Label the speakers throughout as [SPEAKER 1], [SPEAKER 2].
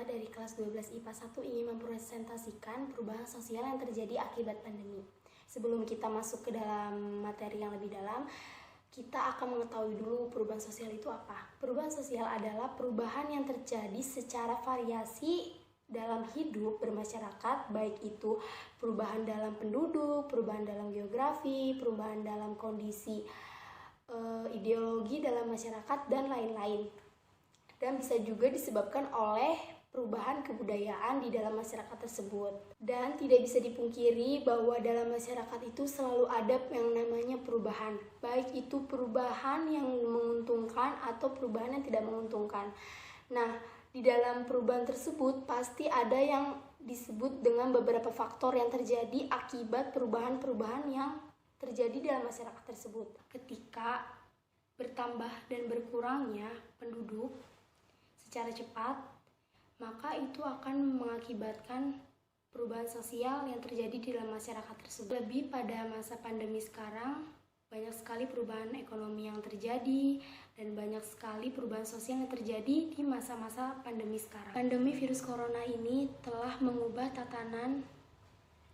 [SPEAKER 1] kita dari kelas 12 IPA 1 ingin mempresentasikan perubahan sosial yang terjadi akibat pandemi. Sebelum kita masuk ke dalam materi yang lebih dalam, kita akan mengetahui dulu perubahan sosial itu apa. Perubahan sosial adalah perubahan yang terjadi secara variasi dalam hidup bermasyarakat, baik itu perubahan dalam penduduk, perubahan dalam geografi, perubahan dalam kondisi ideologi dalam masyarakat, dan lain-lain. Dan bisa juga disebabkan oleh perubahan kebudayaan di dalam masyarakat tersebut. Dan tidak bisa dipungkiri bahwa dalam masyarakat itu selalu ada yang namanya perubahan, baik itu perubahan yang menguntungkan atau perubahan yang tidak menguntungkan. Nah, di dalam perubahan tersebut pasti ada yang disebut dengan beberapa faktor yang terjadi akibat perubahan-perubahan yang terjadi dalam masyarakat tersebut. Ketika bertambah dan berkurangnya penduduk secara cepat, maka itu akan mengakibatkan perubahan sosial yang terjadi di dalam masyarakat tersebut. Lebih pada masa pandemi sekarang, banyak sekali perubahan ekonomi yang terjadi dan banyak sekali perubahan sosial yang terjadi di masa-masa pandemi sekarang. Pandemi virus corona ini telah mengubah tatanan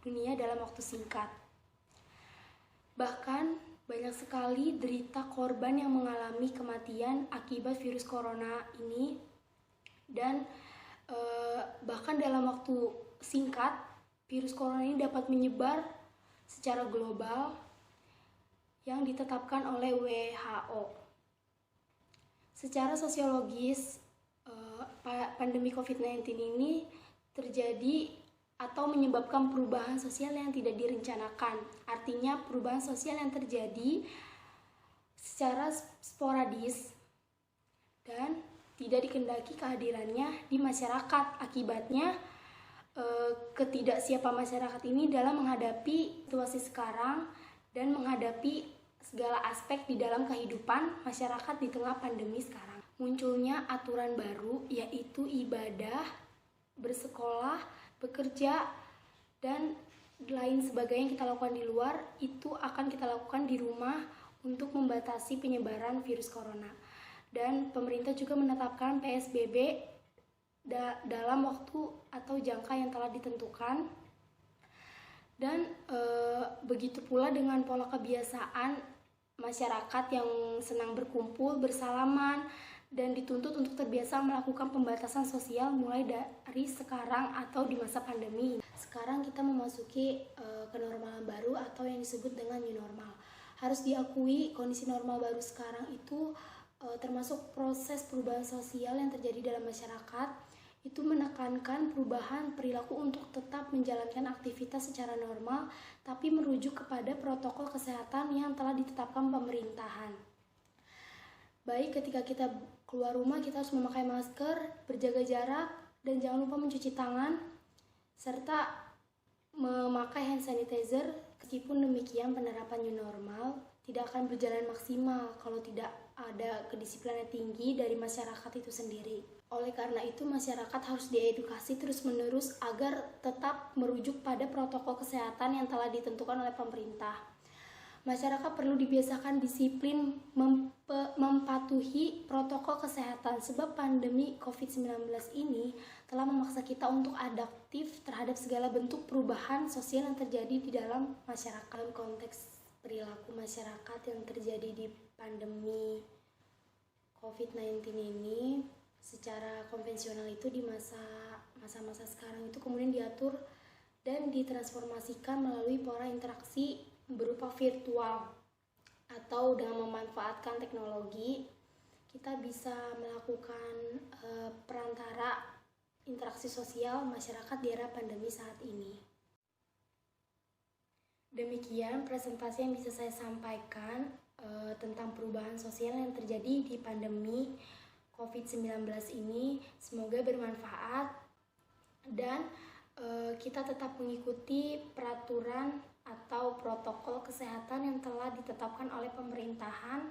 [SPEAKER 1] dunia dalam waktu singkat. Bahkan banyak sekali derita korban yang mengalami kematian akibat virus corona ini, dan bahkan dalam waktu singkat virus corona ini dapat menyebar secara global yang ditetapkan oleh WHO. Secara sosiologis, pandemi COVID-19 ini terjadi atau menyebabkan perubahan sosial yang tidak direncanakan. Artinya perubahan sosial yang terjadi secara sporadis dan tidak dikehendaki kehadirannya di masyarakat. Akibatnya ketidaksiapan masyarakat ini dalam menghadapi situasi sekarang dan menghadapi segala aspek di dalam kehidupan masyarakat di tengah pandemi sekarang. Munculnya aturan baru, yaitu ibadah, bersekolah, bekerja, dan lain sebagainya yang kita lakukan di luar, itu akan kita lakukan di rumah untuk membatasi penyebaran virus corona. Dan pemerintah juga menetapkan PSBB dalam waktu atau jangka yang telah ditentukan. Dan begitu pula dengan pola kebiasaan masyarakat yang senang berkumpul, bersalaman, dan dituntut untuk terbiasa melakukan pembatasan sosial mulai dari sekarang atau di masa pandemi. Sekarang kita memasuki kenormalan baru atau yang disebut dengan new normal. Harus diakui kondisi normal baru sekarang itu termasuk proses perubahan sosial yang terjadi dalam masyarakat, itu menekankan perubahan perilaku untuk tetap menjalankan aktivitas secara normal, tapi merujuk kepada protokol kesehatan yang telah ditetapkan pemerintahan. Baik ketika kita keluar rumah, kita harus memakai masker, berjaga jarak, dan jangan lupa mencuci tangan, serta memakai hand sanitizer. Meskipun demikian, penerapan new normal tidak akan berjalan maksimal kalau tidak ada kedisiplinan tinggi dari masyarakat itu sendiri. Oleh karena itu, masyarakat harus diedukasi terus-menerus agar tetap merujuk pada protokol kesehatan yang telah ditentukan oleh pemerintah. Masyarakat perlu dibiasakan disiplin mematuhi protokol kesehatan, sebab pandemi COVID-19 ini telah memaksa kita untuk adaptif terhadap segala bentuk perubahan sosial yang terjadi di dalam masyarakat. Dalam konteks perilaku masyarakat yang terjadi di pandemi COVID-19 ini, secara konvensional itu di masa-masa sekarang itu kemudian diatur dan ditransformasikan melalui pola interaksi berupa virtual, atau dengan memanfaatkan teknologi kita bisa melakukan perantara interaksi sosial masyarakat di era pandemi saat ini. Demikian presentasi yang bisa saya sampaikan tentang perubahan sosial yang terjadi di pandemi COVID-19 ini. Semoga bermanfaat dan kita tetap mengikuti peraturan atau protokol kesehatan yang telah ditetapkan oleh pemerintahan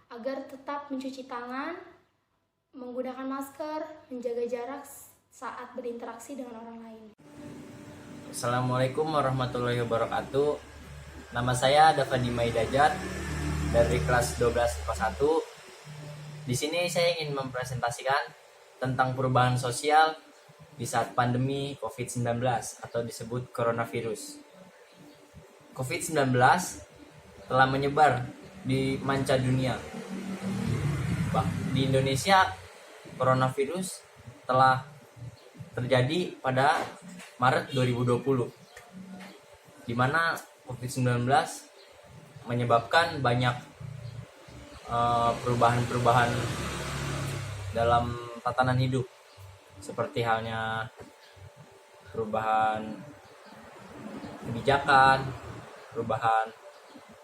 [SPEAKER 1] agar tetap mencuci tangan, menggunakan masker, menjaga jarak saat berinteraksi dengan orang lain.
[SPEAKER 2] Assalamualaikum warahmatullahi wabarakatuh. Nama saya Davandi Maidajat dari kelas 12 IPA 1. Di sini saya ingin mempresentasikan tentang perubahan sosial di saat pandemi COVID-19 atau disebut coronavirus. COVID-19 telah menyebar di manca dunia. Di Indonesia, coronavirus telah terjadi pada Maret 2020, di mana COVID-19 menyebabkan banyak perubahan-perubahan dalam tatanan hidup, seperti halnya perubahan kebijakan, perubahan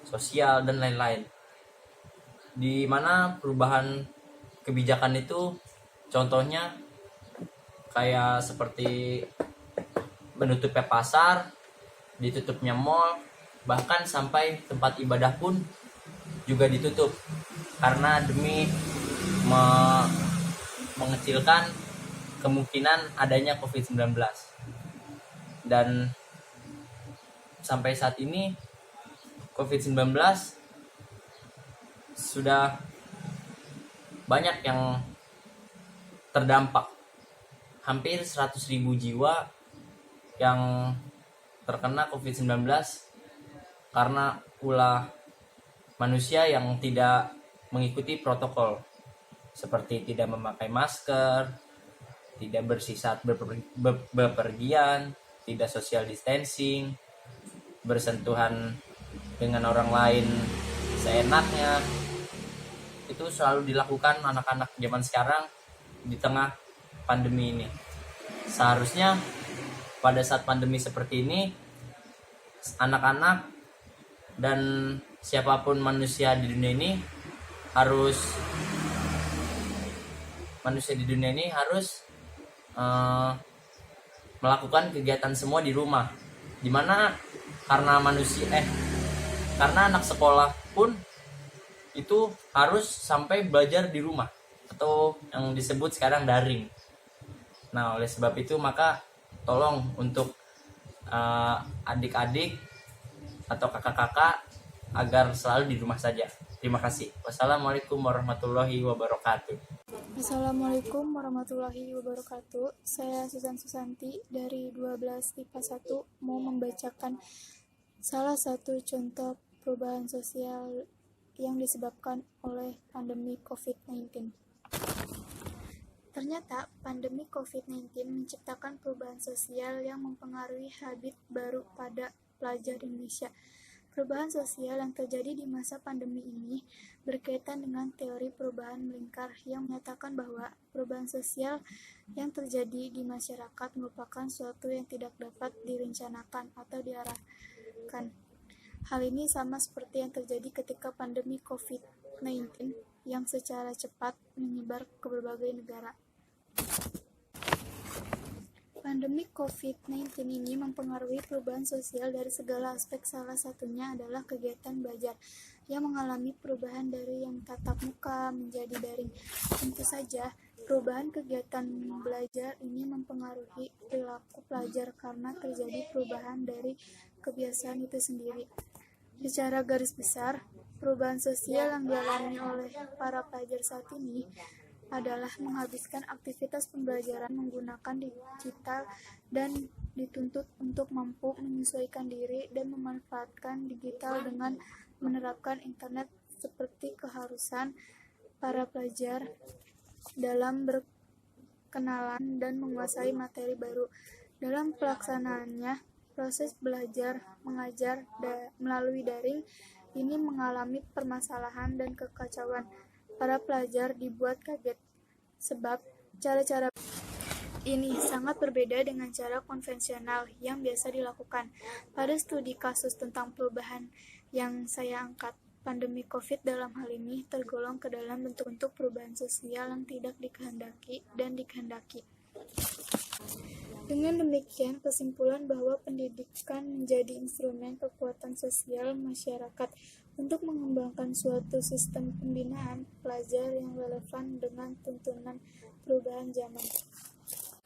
[SPEAKER 2] sosial, dan lain-lain. Di mana perubahan kebijakan itu contohnya kayak seperti menutupnya pasar, ditutupnya mall, bahkan sampai tempat ibadah pun juga ditutup karena demi mengecilkan kemungkinan adanya COVID-19. Dan sampai saat ini COVID-19 sudah banyak yang terdampak. Hampir 100.000 jiwa yang terkena COVID-19 karena ulah manusia yang tidak mengikuti protokol, seperti tidak memakai masker, tidak bersih saat bepergian, tidak social distancing, bersentuhan dengan orang lain seenaknya. Itu selalu dilakukan anak-anak zaman sekarang di tengah pandemi ini. Seharusnya pada saat pandemi seperti ini, anak-anak dan siapapun manusia di dunia ini harus melakukan kegiatan semua di rumah. Dimana karena anak sekolah pun itu harus sampai belajar di rumah atau yang disebut sekarang daring. Nah, oleh sebab itu maka tolong untuk adik-adik atau kakak-kakak agar selalu di rumah saja. Terima kasih. Wassalamualaikum warahmatullahi wabarakatuh.
[SPEAKER 3] Assalamualaikum warahmatullahi wabarakatuh. Saya Susan Susanti dari 12 IPA 1 mau membacakan salah satu contoh perubahan sosial yang disebabkan oleh pandemi COVID-19. Ternyata pandemi COVID-19 menciptakan perubahan sosial yang mempengaruhi habit baru pada pelajar Indonesia. Perubahan sosial yang terjadi di masa pandemi ini berkaitan dengan teori perubahan melingkar yang menyatakan bahwa perubahan sosial yang terjadi di masyarakat merupakan suatu yang tidak dapat direncanakan atau diarahkan. Hal ini sama seperti yang terjadi ketika pandemi COVID-19 yang secara cepat menyebar ke berbagai negara. Pandemi COVID-19 ini mempengaruhi perubahan sosial dari segala aspek. Salah satunya adalah kegiatan belajar yang mengalami perubahan dari yang tatap muka menjadi daring. Tentu saja, perubahan kegiatan belajar ini mempengaruhi perilaku pelajar karena terjadi perubahan dari kebiasaan itu sendiri. Secara garis besar, perubahan sosial yang dialami oleh para pelajar saat ini adalah menghabiskan aktivitas pembelajaran menggunakan digital dan dituntut untuk mampu menyesuaikan diri dan memanfaatkan digital dengan menerapkan internet seperti keharusan para pelajar dalam berkenalan dan menguasai materi baru. Dalam pelaksanaannya, proses belajar mengajar melalui daring ini mengalami permasalahan dan kekacauan. Para pelajar dibuat kaget sebab cara-cara ini sangat berbeda dengan cara konvensional yang biasa dilakukan. Pada studi kasus tentang perubahan yang saya angkat, pandemi COVID dalam hal ini tergolong ke dalam bentuk-bentuk perubahan sosial yang tidak dikehendaki dan dikehendaki. Dengan demikian, kesimpulan bahwa pendidikan menjadi instrumen kekuatan sosial masyarakat untuk mengembangkan suatu sistem pembinaan pelajar yang relevan dengan tuntunan perubahan zaman.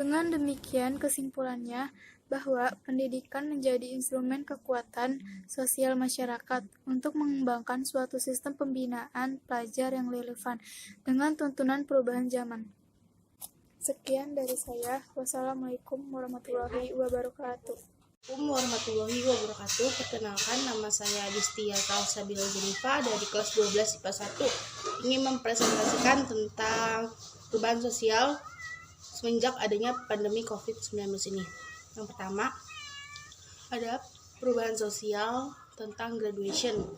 [SPEAKER 3] Dengan demikian, kesimpulannya bahwa pendidikan menjadi instrumen kekuatan sosial masyarakat untuk mengembangkan suatu sistem pembinaan pelajar yang relevan dengan tuntunan perubahan zaman. Sekian dari saya. Wassalamualaikum warahmatullahi wabarakatuh.
[SPEAKER 4] Assalamualaikum warahmatullahi wabarakatuh. Perkenalkan, nama saya Adistia Salsabila Jenifa dari kelas 12 IPA 1. Ingin mempresentasikan tentang perubahan sosial semenjak adanya pandemi COVID-19 ini. Yang pertama, ada perubahan sosial tentang graduation.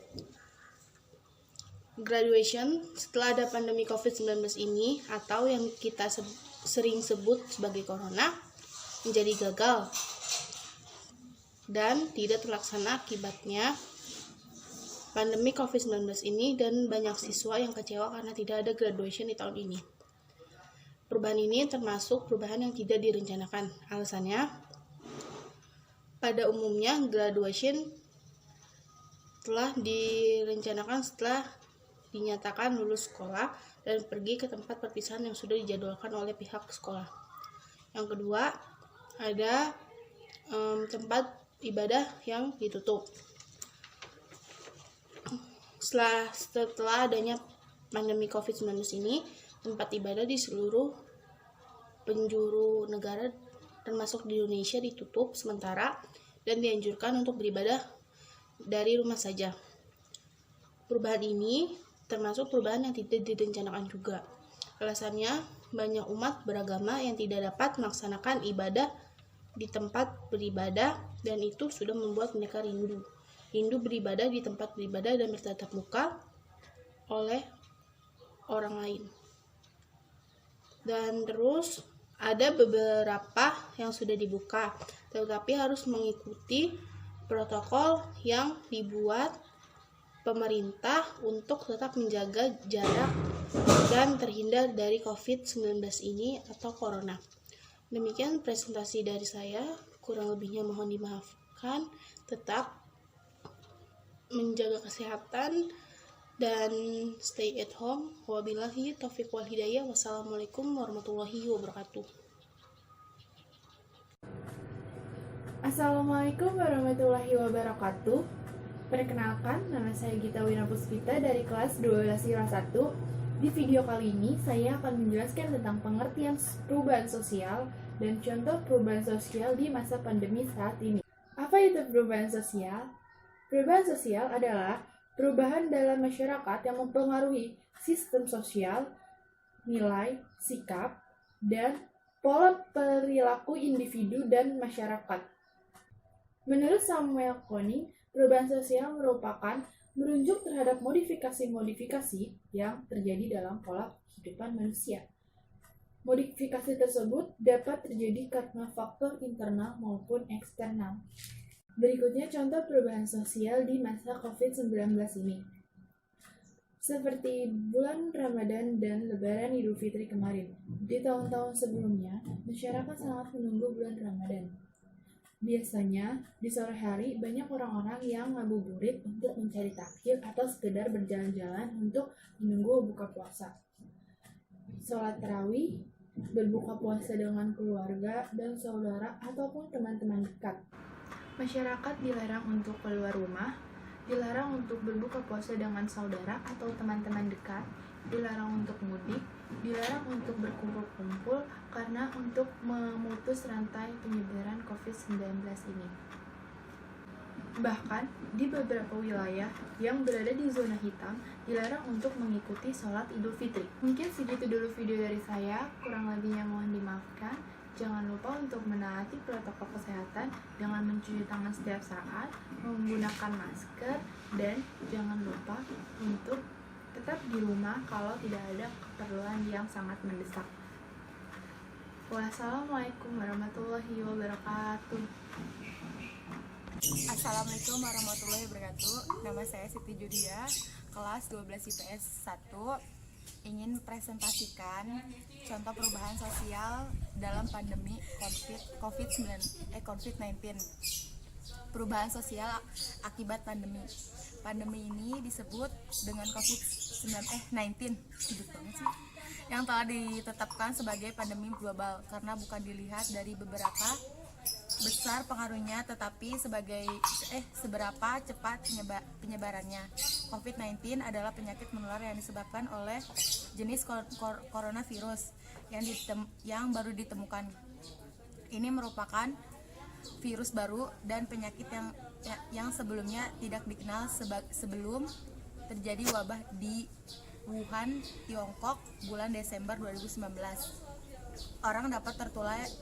[SPEAKER 4] Graduation setelah ada pandemi COVID-19 ini, atau yang kita sering sebut sebagai corona, menjadi gagal dan tidak terlaksana akibatnya pandemi COVID-19 ini, dan banyak siswa yang kecewa karena tidak ada graduation di tahun ini. Perubahan ini termasuk perubahan yang tidak direncanakan. Alasannya, pada umumnya graduation telah direncanakan setelah dinyatakan lulus sekolah dan pergi ke tempat perpisahan yang sudah dijadwalkan oleh pihak sekolah. Yang kedua, ada tempat ibadah yang ditutup. Setelah adanya pandemi COVID-19 ini, tempat ibadah di seluruh penjuru negara termasuk di Indonesia ditutup sementara dan dianjurkan untuk beribadah dari rumah saja. Perubahan ini termasuk perubahan yang tidak direncanakan juga. Alasannya, banyak umat beragama yang tidak dapat melaksanakan ibadah di tempat beribadah, dan itu sudah membuat mereka rindu beribadah di tempat beribadah dan bertatap muka oleh orang lain. Dan terus ada beberapa yang sudah dibuka, tetapi harus mengikuti protokol yang dibuat pemerintah untuk tetap menjaga jarak dan terhindar dari COVID-19 ini atau corona. Demikian presentasi dari saya, kurang lebihnya mohon dimaafkan. Tetap menjaga kesehatan dan stay at home. Wabillahi taufiq wal hidayah. Wassalamualaikum warahmatullahi wabarakatuh.
[SPEAKER 5] Assalamualaikum warahmatullahi wabarakatuh. Perkenalkan, nama saya Gita Wina Puspita dari kelas 12 IPA 1. Di video kali ini, saya akan menjelaskan tentang pengertian perubahan sosial dan contoh perubahan sosial di masa pandemi saat ini. Apa itu perubahan sosial? Perubahan sosial adalah perubahan dalam masyarakat yang mempengaruhi sistem sosial, nilai, sikap, dan pola perilaku individu dan masyarakat. Menurut Samuel Koning, perubahan sosial merupakan merujuk terhadap modifikasi-modifikasi yang terjadi dalam pola kehidupan manusia. Modifikasi tersebut dapat terjadi karena faktor internal maupun eksternal. Berikutnya contoh perubahan sosial di masa COVID-19 ini. Seperti bulan Ramadan dan Lebaran Idul Fitri kemarin. Di tahun-tahun sebelumnya, masyarakat sangat menunggu bulan Ramadan. Biasanya, di sore hari banyak orang-orang yang ngabuburit untuk mencari takjil atau sekedar berjalan-jalan untuk menunggu buka puasa. Sholat tarawih, berbuka puasa dengan keluarga dan saudara ataupun teman-teman dekat. Masyarakat dilarang untuk keluar rumah, dilarang untuk berbuka puasa dengan saudara atau teman-teman dekat, dilarang untuk mudik, dilarang untuk berkumpul-kumpul karena untuk memutus rantai penyebaran COVID-19 ini. Bahkan, di beberapa wilayah yang berada di zona hitam, dilarang untuk mengikuti sholat Idul Fitri. Mungkin segitu dulu video dari saya, kurang lebihnya mohon dimaafkan. Jangan lupa untuk menaati protokol kesehatan dengan mencuci tangan setiap saat, menggunakan masker, dan jangan lupa untuk tetap di rumah kalau tidak ada keperluan yang sangat mendesak. Wassalamualaikum warahmatullahi wabarakatuh.
[SPEAKER 6] Assalamualaikum warahmatullahi wabarakatuh. Nama saya Siti Judia, kelas 12 IPS 1. Ingin presentasikan contoh perubahan sosial dalam pandemi COVID-19. Perubahan sosial akibat pandemi. Pandemi ini disebut dengan COVID-19, yang telah ditetapkan sebagai pandemi global karena bukan dilihat dari beberapa besar pengaruhnya, tetapi seberapa cepat penyebarannya. COVID-19 adalah penyakit menular yang disebabkan oleh jenis coronavirus yang baru ditemukan. Ini merupakan virus baru dan penyakit yang sebelumnya tidak dikenal sebelum terjadi wabah di Wuhan, Tiongkok bulan Desember 2019. Orang dapat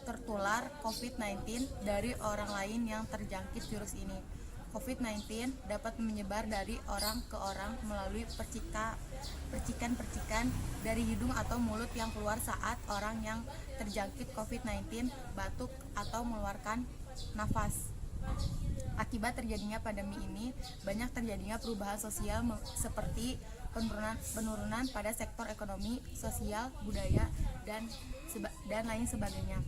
[SPEAKER 6] tertular COVID-19 dari orang lain yang terjangkit virus ini. COVID-19 dapat menyebar dari orang ke orang melalui percikan-percikan dari hidung atau mulut yang keluar saat orang yang terjangkit COVID-19 batuk atau mengeluarkan nafas. Akibat terjadinya pandemi ini, banyak terjadinya perubahan sosial seperti penurunan pada sektor ekonomi, sosial, budaya, dan lain sebagainya.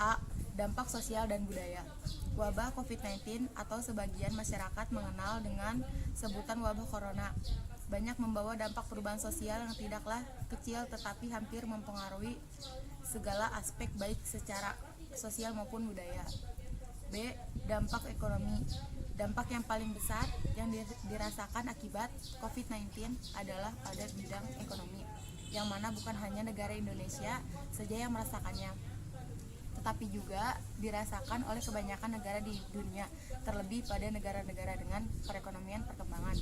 [SPEAKER 6] A. Dampak sosial dan budaya. Wabah COVID-19 atau sebagian masyarakat mengenal dengan sebutan wabah corona banyak membawa dampak perubahan sosial yang tidaklah kecil tetapi hampir mempengaruhi segala aspek baik secara sosial maupun budaya. B. Dampak ekonomi. Dampak yang paling besar yang dirasakan akibat COVID-19 adalah pada bidang ekonomi, yang mana bukan hanya negara Indonesia saja yang merasakannya, tetapi juga dirasakan oleh kebanyakan negara di dunia, terlebih pada negara-negara dengan perekonomian perkembangan.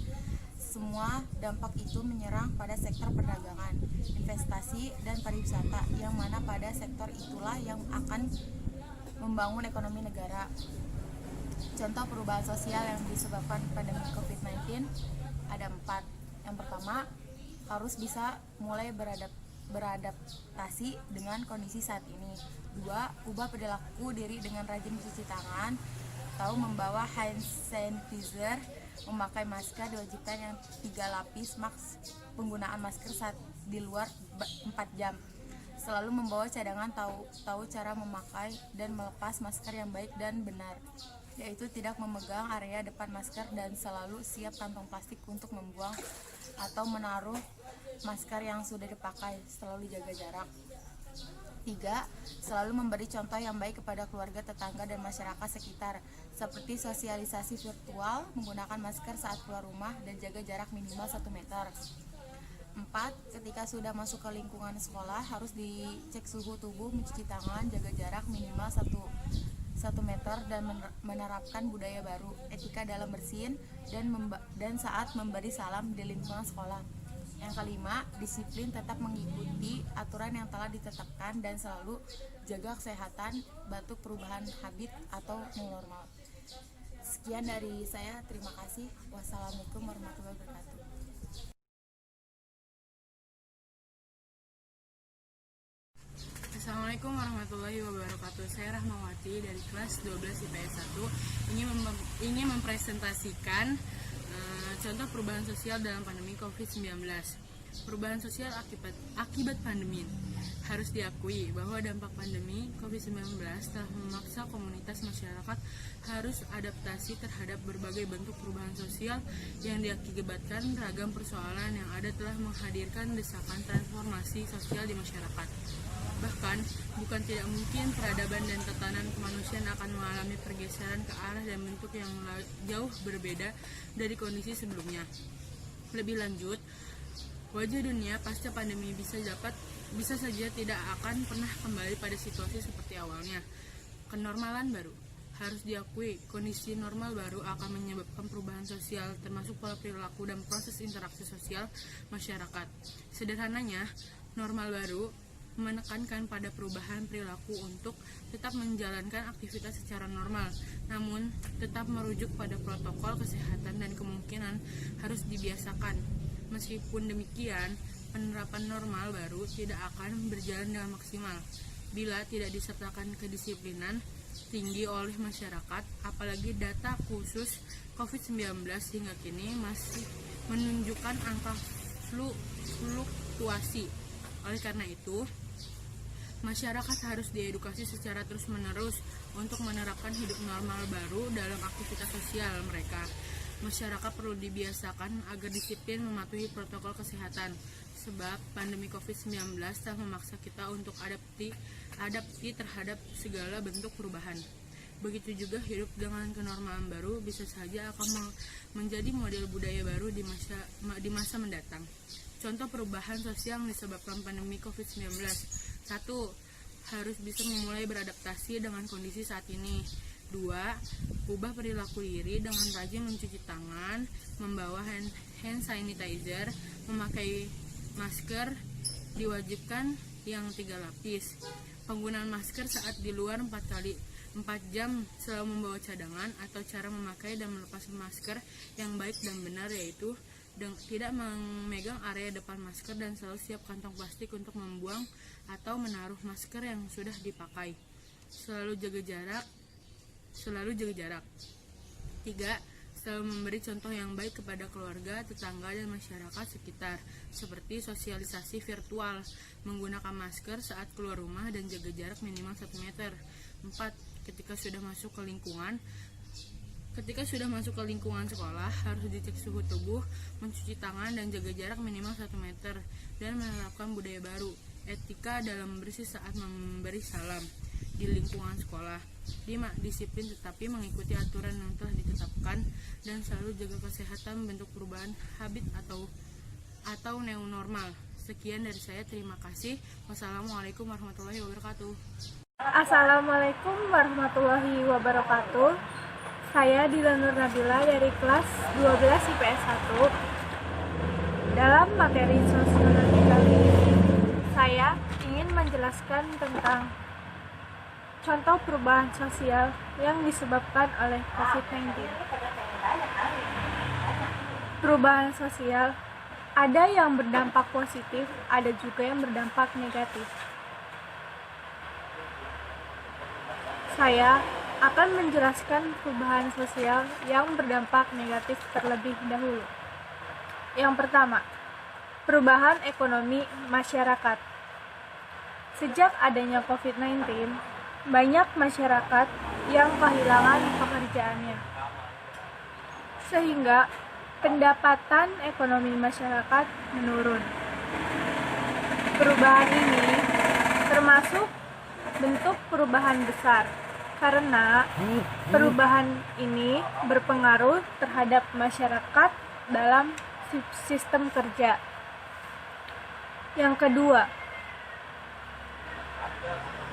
[SPEAKER 6] Semua dampak itu menyerang pada sektor perdagangan, investasi, dan pariwisata, yang mana pada sektor itulah yang akan membangun ekonomi negara. Contoh perubahan sosial yang disebabkan pandemi COVID-19 ada 4. Yang pertama, harus bisa mulai beradaptasi dengan kondisi saat ini. 2. Ubah perilaku diri dengan rajin mencuci tangan, atau membawa hand sanitizer, memakai masker, diwajibkan yang 3 lapis maks penggunaan masker saat di luar 4 jam. Selalu membawa cadangan, tahu cara memakai dan melepas masker yang baik dan benar, yaitu tidak memegang area depan masker dan selalu siap kantong plastik untuk membuang atau menaruh masker yang sudah dipakai. Selalu jaga jarak. 3. Selalu memberi contoh yang baik kepada keluarga, tetangga, dan masyarakat sekitar, seperti sosialisasi virtual, menggunakan masker saat keluar rumah, dan jaga jarak minimal 1 meter. 4. Ketika sudah masuk ke lingkungan sekolah, harus dicek suhu tubuh, mencuci tangan, jaga jarak minimal 1 meter, dan menerapkan budaya baru, etika dalam bersin, dan saat memberi salam di lingkungan sekolah. Yang kelima, disiplin, tetap mengikuti aturan yang telah ditetapkan, dan selalu jaga kesehatan, batuk, perubahan habit, atau new normal. Sekian dari saya, terima kasih. Wassalamualaikum warahmatullahi wabarakatuh.
[SPEAKER 7] Assalamualaikum warahmatullahi wabarakatuh. Saya Rahmawati dari kelas 12 IPS 1 ingin mempresentasikan contoh perubahan sosial dalam pandemi COVID-19. Perubahan sosial akibat pandemi. Harus diakui bahwa dampak pandemi COVID-19 telah memaksa komunitas masyarakat harus adaptasi terhadap berbagai bentuk perubahan sosial yang diakibatkan ragam persoalan yang ada telah menghadirkan desakan transformasi sosial di masyarakat. Bahkan, bukan tidak mungkin peradaban dan tatanan kemanusiaan akan mengalami pergeseran ke arah dan bentuk yang jauh berbeda dari kondisi sebelumnya. Lebih lanjut, wajah dunia pasca pandemi bisa saja tidak akan pernah kembali pada situasi seperti awalnya. Kenormalan baru. Harus diakui, kondisi normal baru akan menyebabkan perubahan sosial, termasuk pola perilaku dan proses interaksi sosial masyarakat. Sederhananya, normal baru menekankan pada perubahan perilaku untuk tetap menjalankan aktivitas secara normal, namun tetap merujuk pada protokol kesehatan dan kemungkinan harus dibiasakan. Meskipun demikian, penerapan normal baru tidak akan berjalan dengan maksimal bila tidak disertakan kedisiplinan tinggi oleh masyarakat, apalagi data khusus COVID-19 hingga kini masih menunjukkan angka fluktuasi. Oleh karena itu, masyarakat harus diedukasi secara terus-menerus untuk menerapkan hidup normal baru dalam aktivitas sosial mereka. Masyarakat perlu dibiasakan agar disiplin mematuhi protokol kesehatan, sebab pandemi COVID-19 telah memaksa kita untuk adapti terhadap segala bentuk perubahan. Begitu juga hidup dengan kenormalan baru bisa saja akan menjadi model budaya baru di masa mendatang. Contoh perubahan sosial yang disebabkan pandemi COVID-19. 1. Harus bisa memulai beradaptasi dengan kondisi saat ini. 2. Ubah perilaku diri dengan rajin mencuci tangan, membawa hand sanitizer, memakai masker, diwajibkan yang 3 lapis. Penggunaan masker saat di luar 4 jam selalu membawa cadangan atau cara memakai dan melepas masker yang baik dan benar, yaitu tidak memegang area depan masker dan selalu siap kantong plastik untuk membuang atau menaruh masker yang sudah dipakai. Selalu jaga jarak. 3. Selalu memberi contoh yang baik kepada keluarga, tetangga, dan masyarakat sekitar, seperti sosialisasi virtual, menggunakan masker saat keluar rumah, dan jaga jarak minimal 1 meter. 4. Ketika sudah masuk ke lingkungan sekolah, harus dicek suhu tubuh, mencuci tangan, dan jaga jarak minimal 1 meter, dan menerapkan budaya baru, etika dalam membersih saat memberi salam di lingkungan sekolah. 5. Disiplin tetapi mengikuti aturan yang telah ditetapkan dan selalu jaga kesehatan bentuk perubahan habit atau new normal. Sekian dari saya, terima kasih. Wassalamualaikum warahmatullahi wabarakatuh.
[SPEAKER 3] Assalamualaikum warahmatullahi wabarakatuh. Saya Dilanur Nabila dari kelas 12 IPS 1. Dalam materi sosiologi kali ini, saya ingin menjelaskan tentang contoh perubahan sosial yang disebabkan oleh COVID-19. Perubahan sosial ada yang berdampak positif, ada juga yang berdampak negatif. Saya akan menjelaskan perubahan sosial yang berdampak negatif terlebih dahulu. Yang pertama, perubahan ekonomi masyarakat. Sejak adanya COVID-19, banyak masyarakat yang kehilangan pekerjaannya, sehingga pendapatan ekonomi masyarakat menurun. Perubahan ini termasuk bentuk perubahan besar, karena perubahan ini berpengaruh terhadap masyarakat dalam sistem kerja. Yang kedua,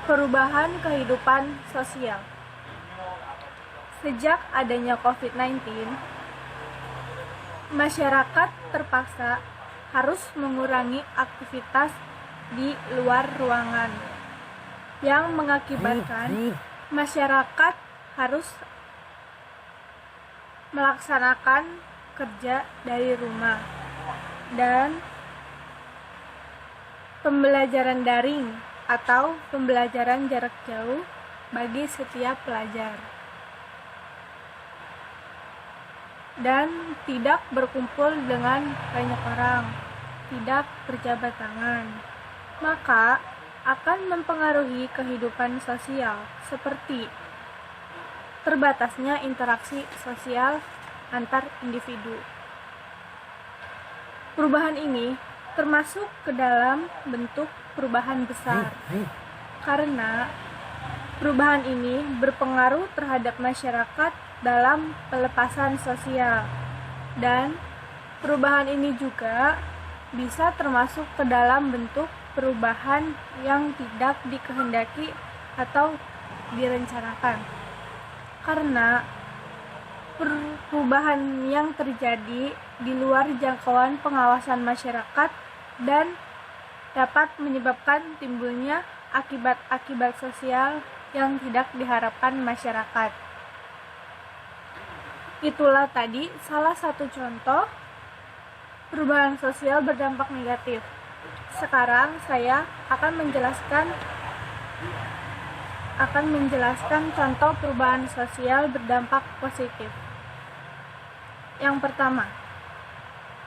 [SPEAKER 3] perubahan kehidupan sosial. Sejak adanya COVID-19, masyarakat terpaksa harus mengurangi aktivitas di luar ruangan, yang mengakibatkan masyarakat harus melaksanakan kerja dari rumah dan pembelajaran daring atau pembelajaran jarak jauh bagi setiap pelajar, dan tidak berkumpul dengan banyak orang, tidak berjabat tangan, maka akan mempengaruhi kehidupan sosial seperti terbatasnya interaksi sosial antar individu. Perubahan ini termasuk ke dalam bentuk perubahan besar, karena perubahan ini berpengaruh terhadap masyarakat dalam pelepasan sosial, dan perubahan ini juga bisa termasuk ke dalam bentuk perubahan yang tidak dikehendaki atau direncanakan, karena perubahan yang terjadi di luar jangkauan pengawasan masyarakat dan dapat menyebabkan timbulnya akibat-akibat sosial yang tidak diharapkan masyarakat. Itulah tadi salah satu contoh perubahan sosial berdampak negatif. Sekarang saya akan menjelaskan contoh perubahan sosial berdampak positif. Yang pertama,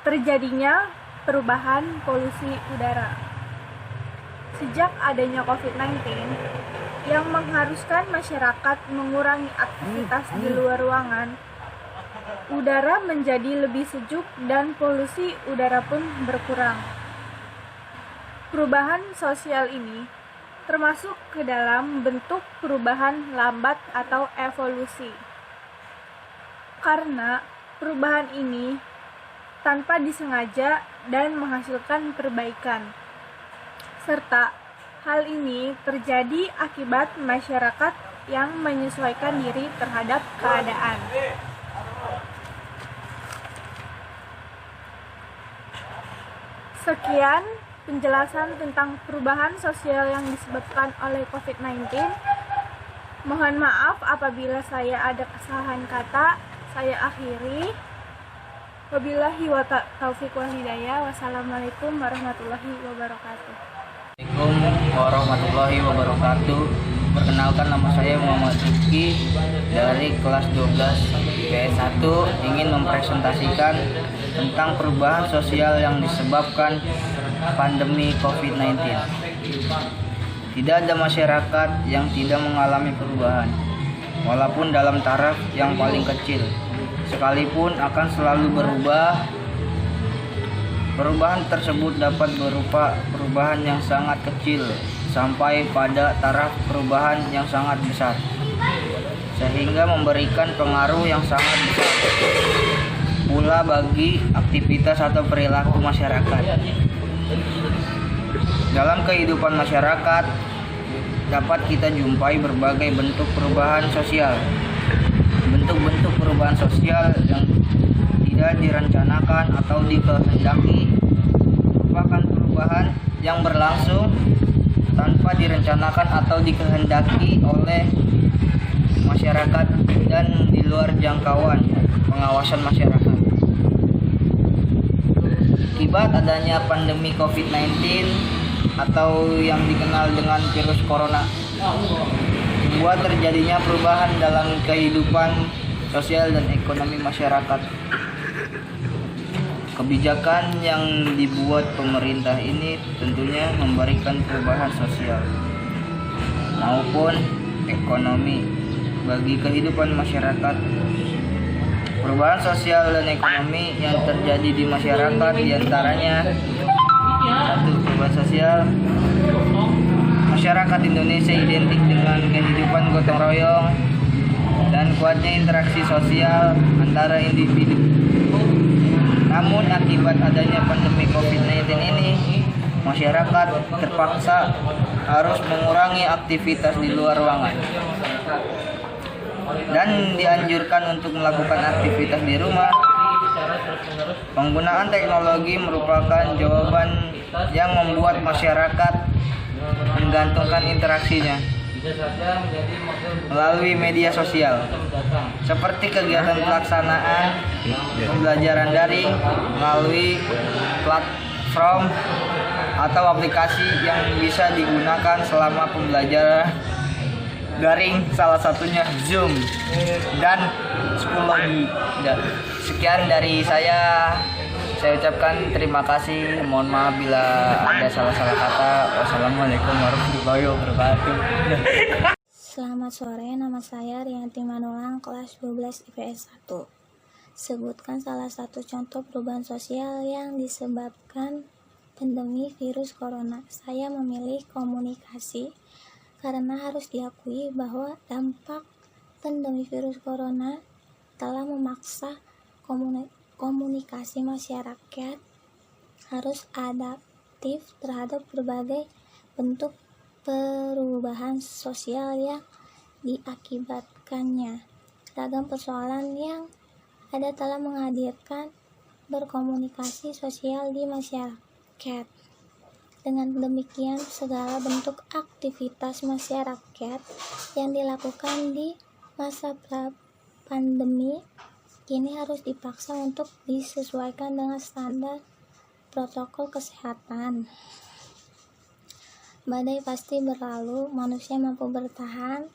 [SPEAKER 3] terjadinya perubahan polusi udara. Sejak adanya COVID-19 yang mengharuskan masyarakat mengurangi aktivitas di luar ruangan, udara menjadi lebih sejuk dan polusi udara pun berkurang. Perubahan sosial ini
[SPEAKER 8] termasuk ke dalam bentuk perubahan lambat atau evolusi. Karena perubahan ini tanpa disengaja dan menghasilkan perbaikan. Serta hal ini terjadi akibat masyarakat yang menyesuaikan diri terhadap keadaan. Sekian penjelasan tentang perubahan sosial yang disebabkan oleh COVID-19. Mohon maaf apabila saya ada kesalahan kata. Saya akhiri. Wabillahi wa taufiq wal hidayah. Wassalamualaikum warahmatullahi wabarakatuh.
[SPEAKER 9] Assalamualaikum warahmatullahi wabarakatuh. Perkenalkan, nama saya Muhammad Rizky dari kelas 12 IPS 1, ingin mempresentasikan tentang perubahan sosial yang disebabkan pandemi COVID-19. Tidak ada masyarakat yang tidak mengalami perubahan, walaupun dalam taraf yang paling kecil, sekalipun akan selalu berubah. Perubahan tersebut dapat berupa perubahan yang sangat kecil sampai pada taraf perubahan yang sangat besar, sehingga memberikan pengaruh yang sangat besar pula bagi aktivitas atau perilaku masyarakat. Dalam kehidupan masyarakat dapat kita jumpai berbagai bentuk perubahan sosial. Bentuk-bentuk perubahan sosial yang tidak direncanakan atau dikehendaki merupakan perubahan yang berlangsung tanpa direncanakan atau dikehendaki oleh masyarakat dan di luar jangkauan pengawasan masyarakat. Akibat adanya pandemi COVID-19 atau yang dikenal dengan virus corona, membuat terjadinya perubahan dalam kehidupan sosial dan ekonomi masyarakat. Kebijakan yang dibuat pemerintah ini tentunya memberikan perubahan sosial maupun ekonomi bagi kehidupan masyarakat. Perubahan sosial dan ekonomi yang terjadi di masyarakat diantaranya: 1. Perubahan sosial. Masyarakat Indonesia identik dengan kehidupan gotong royong dan kuatnya interaksi sosial antara individu. Namun akibat adanya pandemi COVID-19 ini, masyarakat terpaksa harus mengurangi aktivitas di luar ruangan dan dianjurkan untuk melakukan aktivitas di rumah. Penggunaan teknologi merupakan jawaban yang membuat masyarakat menggantungkan interaksinya melalui media sosial, seperti kegiatan pelaksanaan pembelajaran daring melalui platform atau aplikasi yang bisa digunakan selama pembelajaran daring, salah satunya Zoom dan Schoology. Sekian dari saya ucapkan terima kasih. Mohon maaf bila ada salah-salah kata. Wassalamualaikum warahmatullahi wabarakatuh.
[SPEAKER 10] Selamat sore, nama saya Rianti Manulang, kelas 12 IPS 1. Sebutkan salah satu contoh perubahan sosial yang disebabkan pandemi virus corona. Saya memilih komunikasi karena harus diakui bahwa dampak pandemi virus corona telah memaksa komunikasi masyarakat harus adaptif terhadap berbagai bentuk perubahan sosial yang diakibatkannya. Ragam persoalan yang ada telah menghadirkan berkomunikasi sosial di masyarakat. Dengan demikian, segala bentuk aktivitas masyarakat yang dilakukan di masa pandemi kini harus dipaksa untuk disesuaikan dengan standar protokol kesehatan. Badai pasti berlalu, manusia mampu bertahan,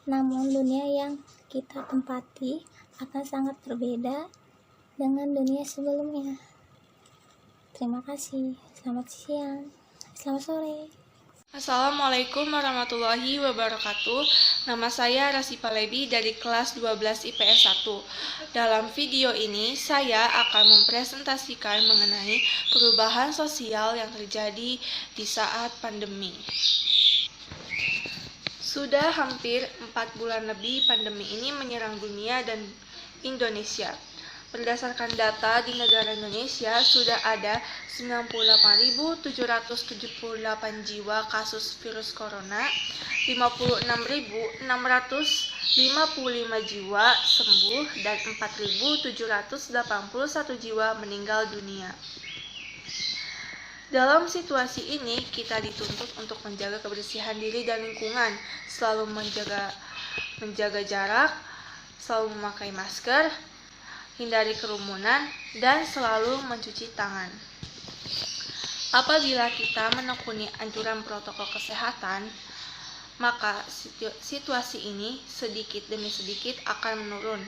[SPEAKER 10] namun dunia yang kita tempati akan sangat berbeda dengan dunia sebelumnya. Terima kasih. Selamat siang. Selamat sore.
[SPEAKER 4] Assalamualaikum warahmatullahi wabarakatuh. Nama saya Rasifa Lebi dari kelas 12 IPS 1. Dalam video ini saya akan mempresentasikan mengenai perubahan sosial yang terjadi di saat pandemi. Sudah hampir 4 bulan lebih pandemi ini menyerang dunia dan Indonesia. Berdasarkan data di negara Indonesia, sudah ada 98.778 jiwa kasus virus corona, 56.655 jiwa sembuh, dan 4.781 jiwa meninggal dunia. Dalam situasi ini, kita dituntut untuk menjaga kebersihan diri dan lingkungan, selalu menjaga jarak, selalu memakai masker, hindari kerumunan, dan selalu mencuci tangan. Apabila kita menekuni anjuran protokol kesehatan, maka situasi ini sedikit demi sedikit akan menurun.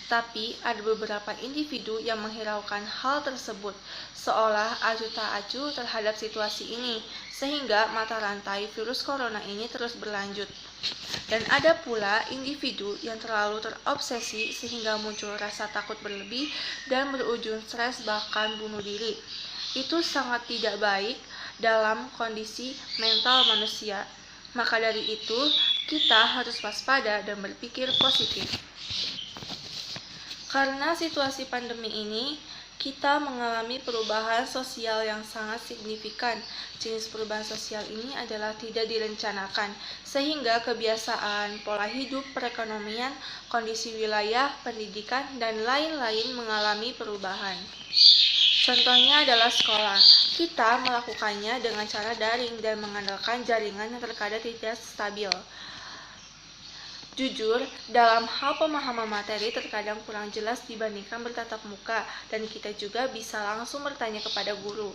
[SPEAKER 4] Tapi ada beberapa individu yang menghiraukan hal tersebut, seolah acuh tak acuh terhadap situasi ini, sehingga mata rantai virus corona ini terus berlanjut. Dan ada pula individu yang terlalu terobsesi sehingga muncul rasa takut berlebih dan berujung stres bahkan bunuh diri. Itu sangat tidak baik dalam kondisi mental manusia. Maka dari itu, kita harus waspada dan berpikir positif. Karena situasi pandemi ini, kita mengalami perubahan sosial yang sangat signifikan. Jenis perubahan sosial ini adalah tidak direncanakan, sehingga kebiasaan, pola hidup, perekonomian, kondisi wilayah, pendidikan, dan lain-lain mengalami perubahan. Contohnya adalah sekolah. Kita melakukannya dengan cara daring dan mengandalkan jaringan yang terkadang tidak stabil. Jujur, dalam hal pemahaman materi terkadang kurang jelas dibandingkan bertatap muka, dan kita juga bisa langsung bertanya kepada guru.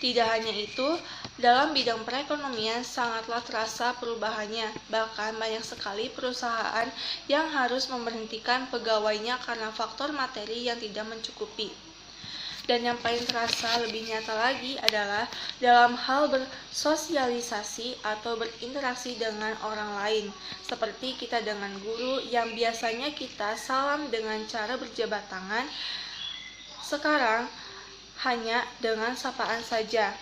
[SPEAKER 4] Tidak hanya itu, dalam bidang perekonomian sangatlah terasa perubahannya. Bahkan banyak sekali perusahaan yang harus memberhentikan pegawainya karena faktor materi yang tidak mencukupi. Dan yang paling terasa lebih nyata lagi adalah dalam hal bersosialisasi atau berinteraksi dengan orang lain, seperti kita dengan guru yang biasanya kita salam dengan cara berjabat tangan, sekarang hanya dengan sapaan saja.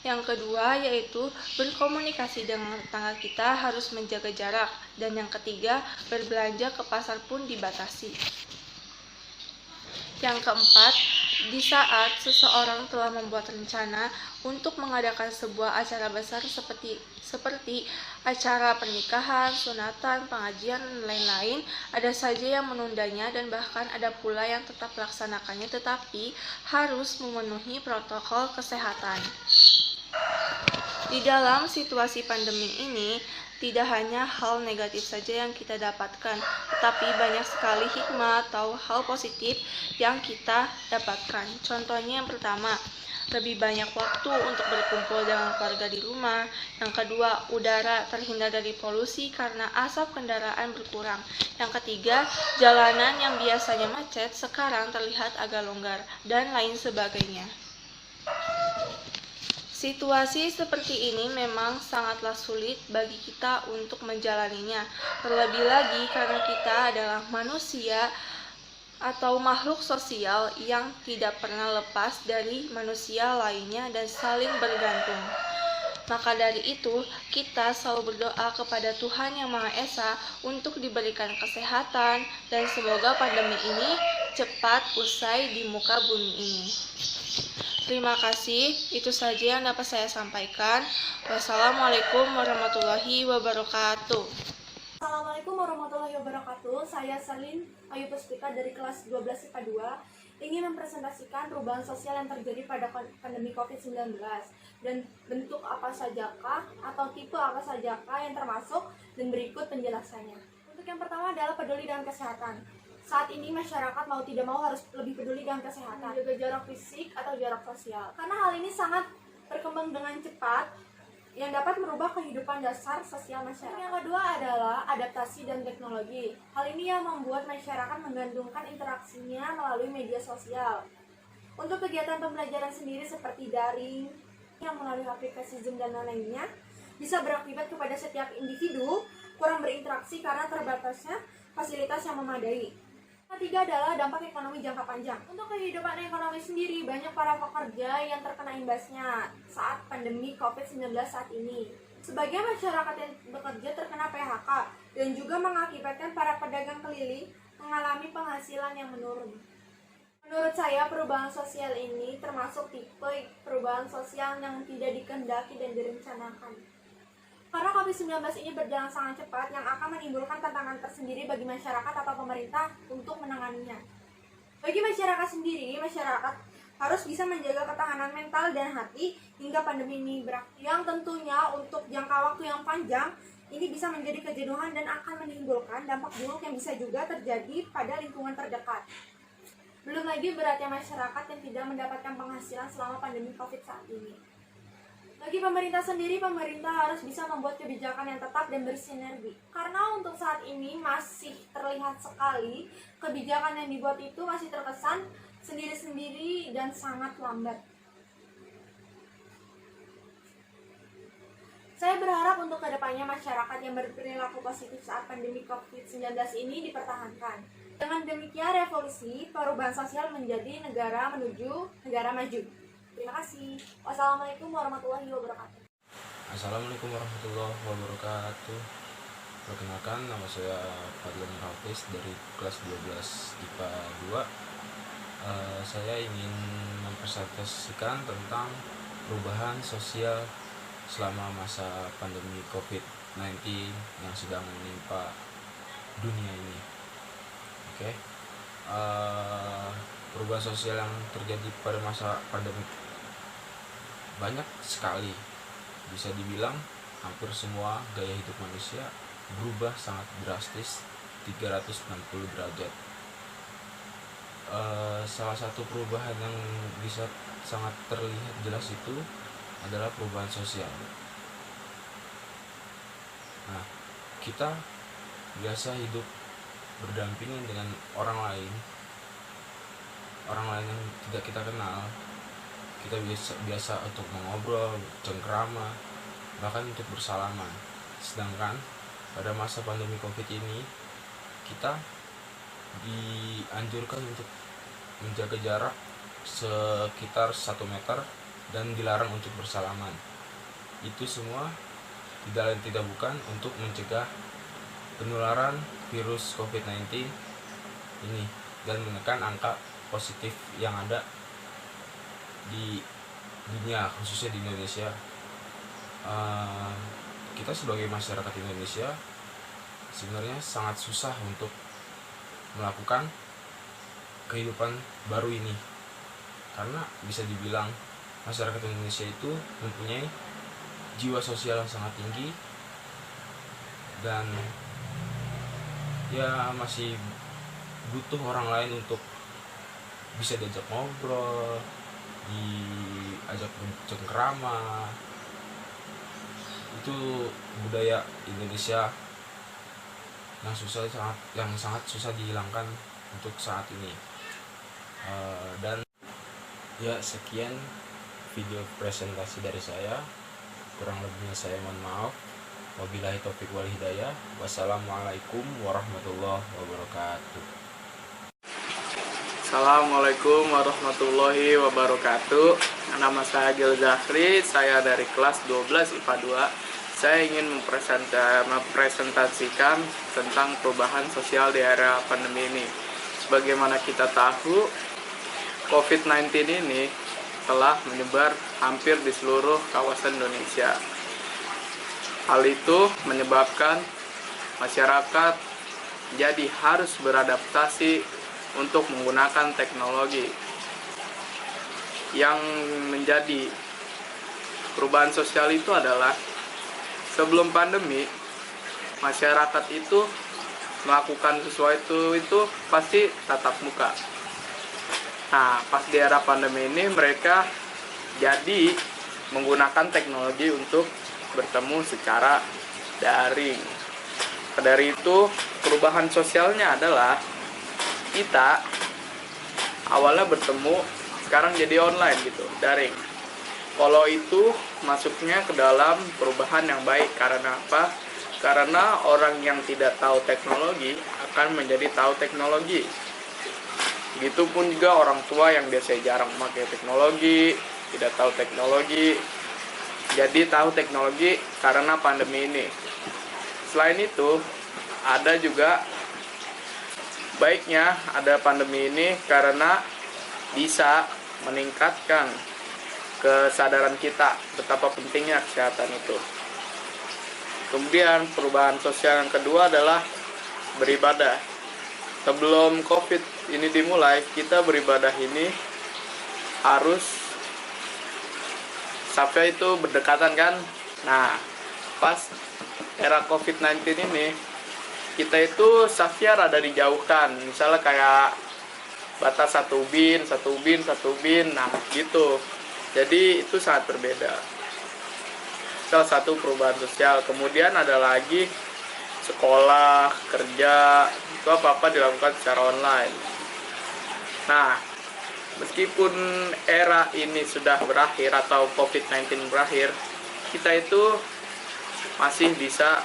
[SPEAKER 4] Yang kedua yaitu berkomunikasi dengan tetangga kita harus menjaga jarak, dan yang ketiga berbelanja ke pasar pun dibatasi. Yang keempat, di saat seseorang telah membuat rencana untuk mengadakan sebuah acara besar seperti acara pernikahan, sunatan, pengajian, dan lain-lain, ada saja yang menundanya dan bahkan ada pula yang tetap melaksanakannya tetapi harus memenuhi protokol kesehatan. Di dalam situasi pandemi ini, tidak hanya hal negatif saja yang kita dapatkan, tetapi banyak sekali hikmah atau hal positif yang kita dapatkan. Contohnya yang pertama, lebih banyak waktu untuk berkumpul dengan keluarga di rumah. Yang kedua, udara terhindar dari polusi karena asap kendaraan berkurang. Yang ketiga, jalanan yang biasanya macet sekarang terlihat agak longgar, dan lain sebagainya. Situasi seperti ini memang sangatlah sulit bagi kita untuk menjalaninya, terlebih lagi karena kita adalah manusia atau makhluk sosial yang tidak pernah lepas dari manusia lainnya dan saling bergantung. Maka dari itu, kita selalu berdoa kepada Tuhan Yang Maha Esa untuk diberikan kesehatan dan semoga pandemi ini cepat usai di muka bumi ini. Terima kasih, itu saja yang dapat saya sampaikan. Wassalamualaikum warahmatullahi wabarakatuh.
[SPEAKER 11] Assalamualaikum warahmatullahi wabarakatuh. Saya Salin Ayu Puspita dari kelas 12 IPA 2 ingin mempresentasikan perubahan sosial yang terjadi pada pandemi COVID-19 dan bentuk apa sajakah atau tipe apa sajakah yang termasuk, dan berikut penjelasannya. Untuk yang pertama adalah peduli dengan kesehatan. Saat ini masyarakat mau tidak mau harus lebih peduli dengan kesehatan, menjaga jarak fisik atau jarak sosial. Karena hal ini sangat berkembang dengan cepat yang dapat merubah kehidupan dasar sosial masyarakat. Yang kedua adalah adaptasi dan teknologi. Hal ini yang membuat masyarakat menggantungkan interaksinya melalui media sosial. Untuk kegiatan pembelajaran sendiri seperti daring, yang melalui aplikasi Zoom dan lainnya, bisa berakibat kepada setiap individu kurang berinteraksi karena terbatasnya fasilitas yang memadai. Ketiga adalah dampak ekonomi jangka panjang. Untuk kehidupan ekonomi sendiri, banyak para pekerja yang terkena imbasnya saat pandemi COVID-19 saat ini. Sebagian masyarakat yang bekerja terkena PHK dan juga mengakibatkan para pedagang keliling mengalami penghasilan yang menurun. Menurut saya, perubahan sosial ini termasuk tipe perubahan sosial yang tidak dikehendaki dan direncanakan. Karena COVID-19 ini berjalan sangat cepat yang akan menimbulkan tantangan tersendiri bagi masyarakat atau pemerintah untuk menanganinya. Bagi masyarakat sendiri, masyarakat harus bisa menjaga ketahanan mental dan hati hingga pandemi ini berakhir. Yang tentunya untuk jangka waktu yang panjang, ini bisa menjadi kejenuhan dan akan menimbulkan dampak buruk yang bisa juga terjadi pada lingkungan terdekat. Belum lagi beratnya masyarakat yang tidak mendapatkan penghasilan selama pandemi COVID saat ini. Bagi pemerintah sendiri, pemerintah harus bisa membuat kebijakan yang tetap dan bersinergi. Karena untuk saat ini masih terlihat sekali kebijakan yang dibuat itu masih terkesan sendiri-sendiri dan sangat lambat. Saya berharap untuk kedepannya masyarakat yang berperilaku positif saat pandemi COVID-19 ini dipertahankan. Dengan demikian, revolusi perubahan sosial menjadi negara menuju negara maju. Terima kasih. Wassalamualaikum warahmatullahi wabarakatuh.
[SPEAKER 12] Assalamualaikum warahmatullahi wabarakatuh. Perkenalkan, nama saya Fadlan Hafiz dari kelas 12 IPA 2. Saya ingin mempresentasikan tentang perubahan sosial selama masa pandemi COVID-19 yang sedang menimpa dunia ini. Oke. Perubahan sosial yang terjadi pada masa pandemi banyak sekali, bisa dibilang hampir semua gaya hidup manusia berubah sangat drastis 360 derajat. Salah satu perubahan yang bisa sangat terlihat jelas itu adalah perubahan sosial. Nah, kita biasa hidup berdampingan dengan orang lain yang tidak kita kenal. Kita biasa untuk mengobrol, cengkrama, bahkan untuk bersalaman. Sedangkan pada masa pandemi COVID ini, kita dianjurkan untuk menjaga jarak sekitar 1 meter dan dilarang untuk bersalaman. Itu semua tidak lain tidak bukan untuk mencegah penularan virus COVID-19 ini dan menekan angka positif yang ada di dunia, khususnya di Indonesia. Kita sebagai masyarakat Indonesia sebenarnya sangat susah untuk melakukan kehidupan baru ini, karena bisa dibilang masyarakat Indonesia itu mempunyai jiwa sosial yang sangat tinggi dan ya masih butuh orang lain untuk bisa diajak ngobrol, diajak cengkrama. Itu budaya Indonesia yang sangat susah dihilangkan untuk saat ini. Dan ya, sekian video presentasi dari saya. Kurang lebihnya saya mohon maaf. Wabillahi taufiq wal hidayah. Wassalamualaikum warahmatullahi wabarakatuh.
[SPEAKER 13] Assalamualaikum warahmatullahi wabarakatuh. Nama saya Gil Zahri, saya dari kelas 12 IPA 2. Saya ingin mempresentasikan tentang perubahan sosial di era pandemi ini. Sebagaimana kita tahu, COVID-19 ini telah menyebar hampir di seluruh kawasan Indonesia. Hal itu menyebabkan masyarakat jadi harus beradaptasi untuk menggunakan teknologi. Yang menjadi perubahan sosial itu adalah sebelum pandemi, masyarakat itu melakukan sesuatu itu pasti tatap muka. Nah, pas di era pandemi ini mereka jadi menggunakan teknologi untuk bertemu secara daring. Dari itu, perubahan sosialnya adalah kita awalnya bertemu, sekarang jadi online gitu, daring. Kalau itu masuknya ke dalam perubahan yang baik. Karena apa? Karena orang yang tidak tahu teknologi akan menjadi tahu teknologi. Begitupun juga orang tua yang biasanya jarang memakai teknologi, tidak tahu teknologi, jadi tahu teknologi karena pandemi ini. Selain itu, ada juga baiknya ada pandemi ini karena bisa meningkatkan kesadaran kita betapa pentingnya kesehatan itu. Kemudian perubahan sosial yang kedua adalah beribadah. Sebelum COVID ini dimulai, kita beribadah ini harus safnya itu berdekatan kan. Nah, pas era COVID-19 ini, kita itu safnya rada dijauhkan. Misalnya kayak batas satu bin, nah gitu. Jadi itu sangat berbeda. Salah satu perubahan sosial. Kemudian ada lagi sekolah, kerja, itu apa-apa dilakukan secara online. Nah, meskipun era ini sudah berakhir atau COVID-19 berakhir, kita itu masih bisa,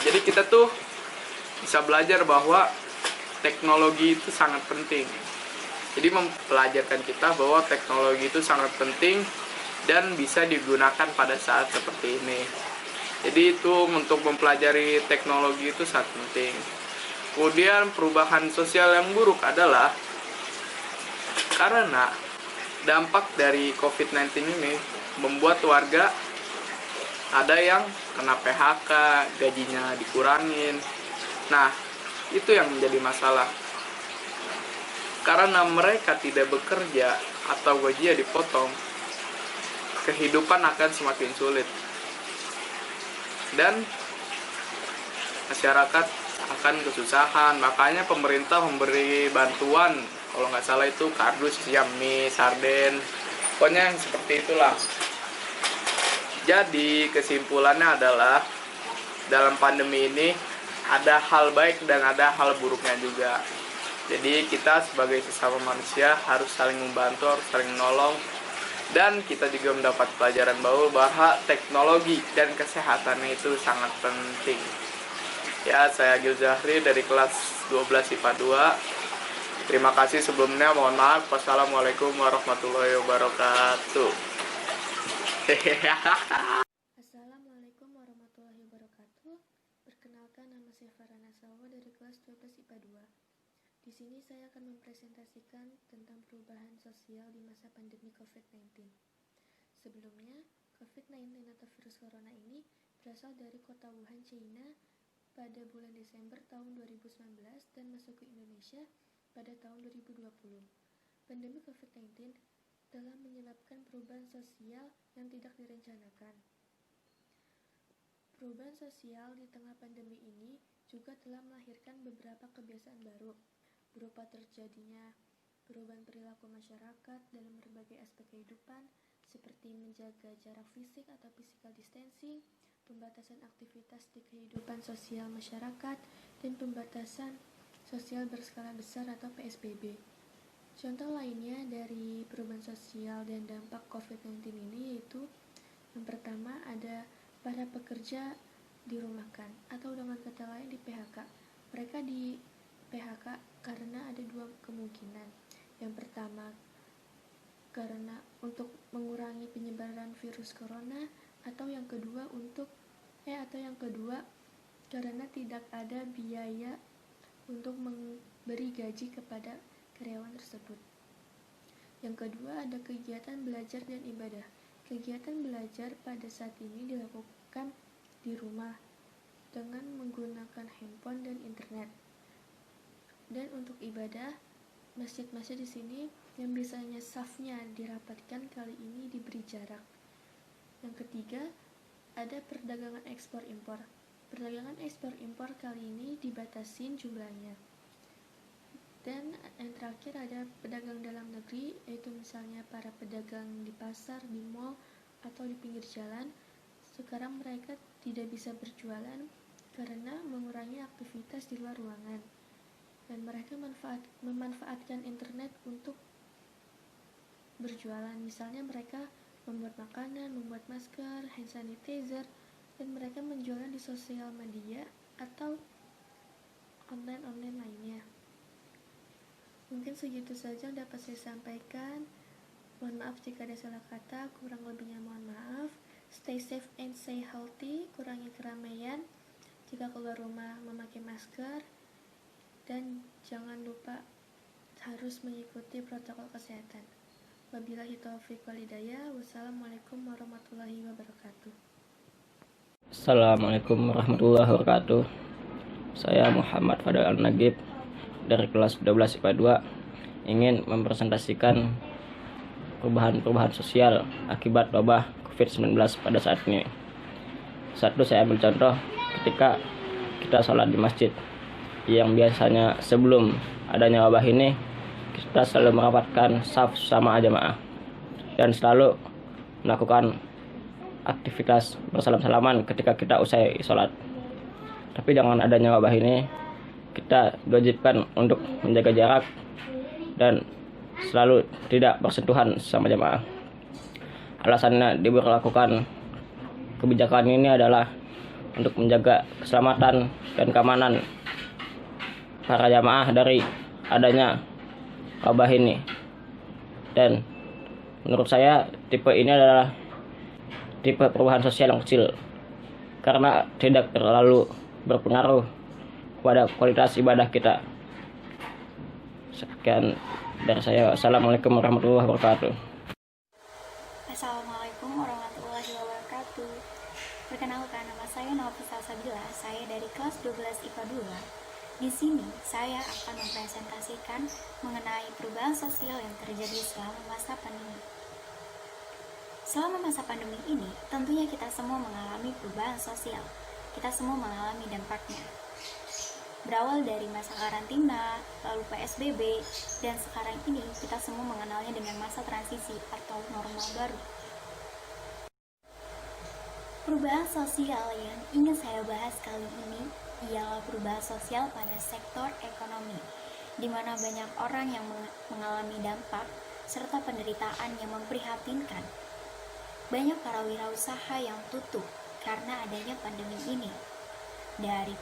[SPEAKER 13] jadi kita tuh bisa belajar bahwa teknologi itu sangat penting. Jadi mempelajarkan kita bahwa teknologi itu sangat penting dan bisa digunakan pada saat seperti ini. Jadi itu untuk mempelajari teknologi itu sangat penting. Kemudian perubahan sosial yang buruk adalah karena dampak dari COVID-19 ini membuat warga ada yang kena PHK, gajinya dikurangin. Nah, itu yang menjadi masalah. Karena mereka tidak bekerja atau gajinya dipotong, kehidupan akan semakin sulit. Dan masyarakat akan kesusahan. Makanya pemerintah memberi bantuan, kalau nggak salah itu kardus, mie, sarden, pokoknya yang seperti itulah. Jadi kesimpulannya adalah dalam pandemi ini ada hal baik dan ada hal buruknya juga. Jadi kita sebagai sesama manusia harus saling membantu, harus saling menolong. Dan kita juga mendapat pelajaran bahwa teknologi dan kesehatannya itu sangat penting. Ya, saya Agil Zahri dari kelas 12 IPA 2. Terima kasih sebelumnya, mohon maaf. Wassalamualaikum warahmatullahi wabarakatuh.
[SPEAKER 14] Assalamualaikum warahmatullahi wabarakatuh. Perkenalkan, nama saya Farhana Salwa dari kelas 12 IPA 2. Di sini saya akan mempresentasikan tentang perubahan sosial di masa pandemi COVID-19. Sebelumnya, COVID-19 atau virus corona ini berasal dari kota Wuhan, China pada bulan Desember tahun 2019 dan masuk ke Indonesia pada tahun 2020. Pandemi COVID-19 telah menyebabkan perubahan sosial yang tidak direncanakan. Perubahan sosial di tengah pandemi ini juga telah melahirkan beberapa kebiasaan baru, berupa terjadinya perubahan perilaku masyarakat dalam berbagai aspek kehidupan, seperti menjaga jarak fisik atau physical distancing, pembatasan aktivitas di kehidupan sosial masyarakat, dan pembatasan sosial berskala besar atau PSBB. Contoh lainnya dari perubahan sosial dan dampak COVID-19 ini yaitu yang pertama ada para pekerja dirumahkan atau dengan kata lain di PHK. Mereka di PHK karena ada dua kemungkinan. Yang pertama karena untuk mengurangi penyebaran virus corona, atau yang kedua karena tidak ada biaya untuk memberi gaji kepada karyawan tersebut. Yang kedua ada kegiatan belajar dan ibadah. Kegiatan belajar pada saat ini dilakukan di rumah dengan menggunakan handphone dan internet. Dan untuk ibadah, masjid-masjid di sini yang biasanya safnya dirapatkan kali ini diberi jarak. Yang ketiga, ada perdagangan ekspor-impor. Perdagangan ekspor-impor kali ini dibatasin jumlahnya. Dan yang terakhir ada pedagang dalam negeri, yaitu misalnya para pedagang di pasar, di mal, atau di pinggir jalan. Sekarang mereka tidak bisa berjualan karena mengurangi aktivitas di luar ruangan. Dan mereka memanfaatkan internet untuk berjualan. Misalnya mereka membuat makanan, membuat masker, hand sanitizer, dan mereka menjualnya di sosial media atau online lainnya. Mungkin segitu saja yang dapat saya sampaikan. Mohon maaf jika ada salah kata, kurang lebihnya mohon maaf. Stay safe and stay healthy, kurangi keramaian. Jika keluar rumah memakai masker, dan jangan lupa harus mengikuti protokol kesehatan. Wabillahi taufiq wal hidayah. Wassalamualaikum warahmatullahi wabarakatuh.
[SPEAKER 15] Assalamualaikum warahmatullahi wabarakatuh. Saya Muhammad Fadal Al-Nagib dari kelas 12 IPA 2 ingin mempresentasikan perubahan sosial akibat wabah COVID-19 pada saat ini. Satu, saya ambil contoh ketika kita sholat di masjid, yang biasanya sebelum adanya wabah ini kita selalu merapatkan saf sama jamaah dan selalu melakukan aktivitas bersalam-salaman ketika kita usai sholat. Tapi dengan adanya wabah ini kita diwajibkan untuk menjaga jarak dan selalu tidak bersentuhan sama jamaah. Alasannya diberlakukan kebijakan ini adalah untuk menjaga keselamatan dan keamanan para jamaah dari adanya wabah ini. Dan menurut saya tipe ini adalah tipe perubahan sosial yang kecil karena tidak terlalu berpengaruh pada kualitas ibadah kita. Sekian dari saya. Assalamualaikum warahmatullahi wabarakatuh.
[SPEAKER 16] Assalamualaikum warahmatullahi wabarakatuh. Perkenalkan, nama saya Nafisa Sabila. Saya dari kelas 12 IPA 2. Di sini saya akan mempresentasikan mengenai perubahan sosial yang terjadi selama masa pandemi. Selama masa pandemi ini, tentunya kita semua mengalami perubahan sosial. Kita semua mengalami dampaknya. Berawal dari masa karantina, lalu PSBB, dan sekarang ini kita semua mengenalnya dengan masa transisi atau normal baru. Perubahan sosial yang ingin saya bahas kali ini ialah perubahan sosial pada sektor ekonomi, di mana banyak orang yang mengalami dampak serta penderitaan yang memprihatinkan. Banyak para wirausaha yang tutup karena adanya pandemi ini. Dari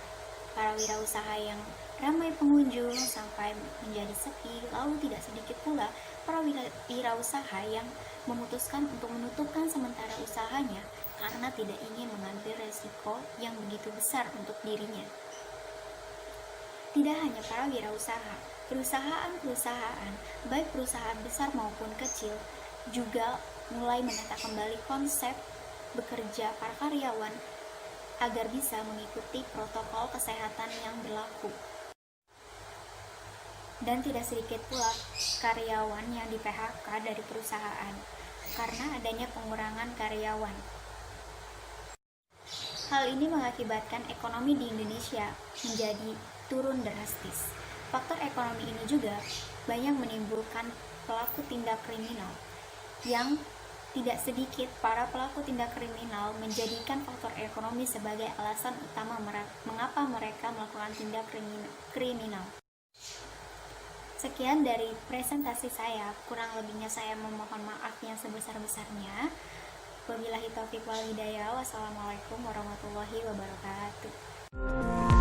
[SPEAKER 16] para wirausaha yang ramai pengunjung sampai menjadi sepi, lalu tidak sedikit pula para wirausaha yang memutuskan untuk menutupkan sementara usahanya karena tidak ingin mengambil resiko yang begitu besar untuk dirinya. Tidak hanya para wirausaha, perusahaan-perusahaan, baik perusahaan besar maupun kecil, juga mulai menata kembali konsep bekerja para karyawan agar bisa mengikuti protokol kesehatan yang berlaku. Dan tidak sedikit pula karyawan yang di-PHK dari perusahaan karena adanya pengurangan karyawan. Hal ini mengakibatkan ekonomi di Indonesia menjadi turun drastis. Faktor ekonomi ini juga banyak menimbulkan pelaku tindak kriminal, yang tidak sedikit para pelaku tindak kriminal menjadikan faktor ekonomi sebagai alasan utama mengapa mereka melakukan tindak kriminal. Sekian dari presentasi saya, kurang lebihnya saya memohon maaf yang sebesar-besarnya. Wabillahi taufiq wal hidayah. Wassalamualaikum warahmatullahi wabarakatuh.